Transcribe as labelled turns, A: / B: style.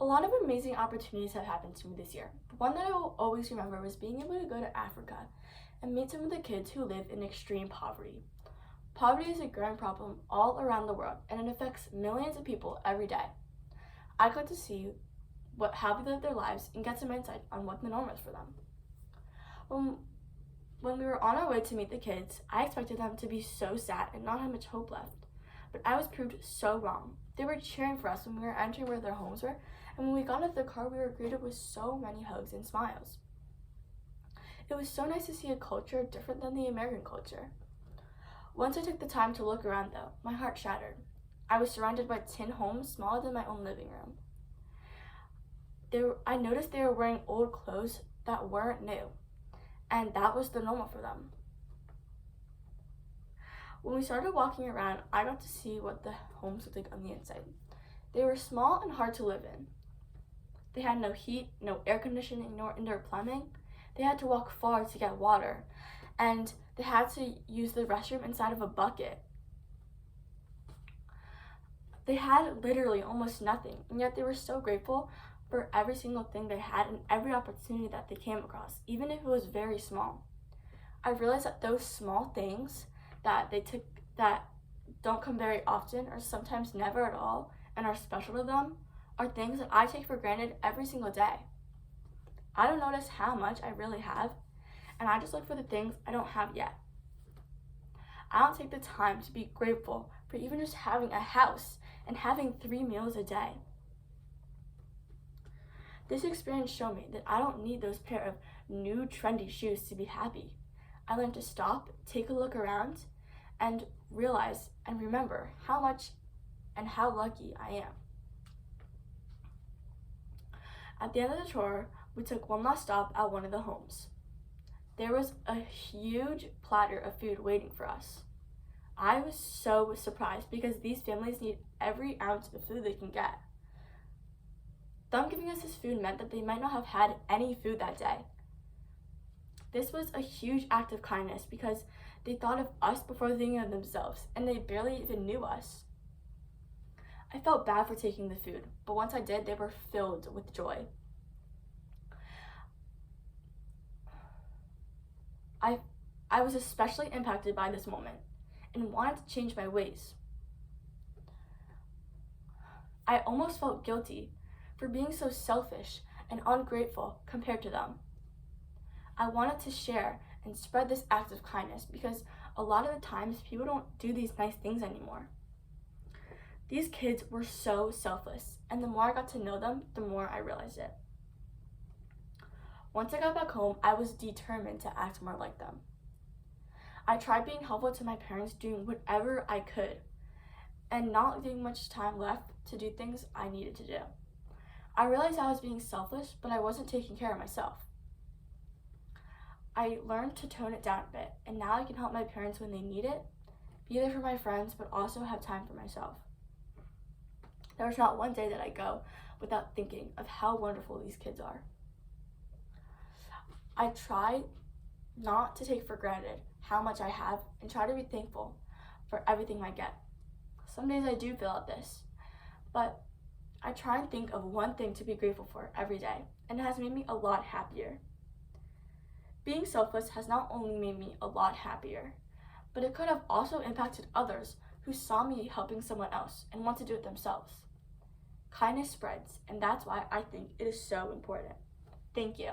A: A lot of amazing opportunities have happened to me this year, but one that I will always remember was being able to go to Africa and meet some of the kids who live in extreme poverty. Poverty is a growing problem all around the world, and it affects millions of people every day. I got to see how they live their lives and get some insight on what the norm is for them. When, when we were on our way to meet the kids, I expected them to be so sad and not have much hope left, but I was proved so wrong. They were cheering for us when we were entering where their homes were, and when we got into the car, we were greeted with so many hugs and smiles. It was so nice to see a culture different than the American culture. Once I took the time to look around, though, my heart shattered. I was surrounded by tin homes smaller than my own living room. I noticed they were wearing old clothes that weren't new, and that was the normal for them. When we started walking around, I got to see what the homes looked like on the inside. They were small and hard to live in. They had no heat, no air conditioning, nor indoor plumbing. They had to walk far to get water, and they had to use the restroom inside of a bucket. They had literally almost nothing, and yet they were so grateful for every single thing they had and every opportunity that they came across, even if it was very small. I realized that those small things that they took that don't come very often or sometimes never at all and are special to them are things that I take for granted every single day. I don't notice how much I really have, and I just look for the things I don't have yet. I don't take the time to be grateful for even just having a house and having 3 meals a day. This experience showed me that I don't need those pair of new trendy shoes to be happy. I learned to stop, take a look around, and realize and remember how much and how lucky I am. At the end of the tour, we took one last stop at one of the homes. There was a huge platter of food waiting for us. I was so surprised because these families need every ounce of food they can get. Them giving us this food meant that they might not have had any food that day. This was a huge act of kindness because they thought of us before thinking of themselves, and they barely even knew us. I felt bad for taking the food, but once I did, they were filled with joy. I was especially impacted by this moment and wanted to change my ways. I almost felt guilty for being so selfish and ungrateful compared to them. I wanted to share and spread this act of kindness because a lot of the times people don't do these nice things anymore. These kids were so selfless, and the more I got to know them, the more I realized it. Once I got back home, I was determined to act more like them. I tried being helpful to my parents, doing whatever I could, and not leaving much time left to do things I needed to do. I realized I was being selfish, but I wasn't taking care of myself. I learned to tone it down a bit, and now I can help my parents when they need it, be there for my friends, but also have time for myself. There was not one day that I go without thinking of how wonderful these kids are. I try not to take for granted how much I have and try to be thankful for everything I get. Some days I do feel at this, but I try and think of one thing to be grateful for every day, and it has made me a lot happier. Being selfless has not only made me a lot happier, but it could have also impacted others who saw me helping someone else and want to do it themselves. Kindness spreads, and that's why I think it is so important. Thank you.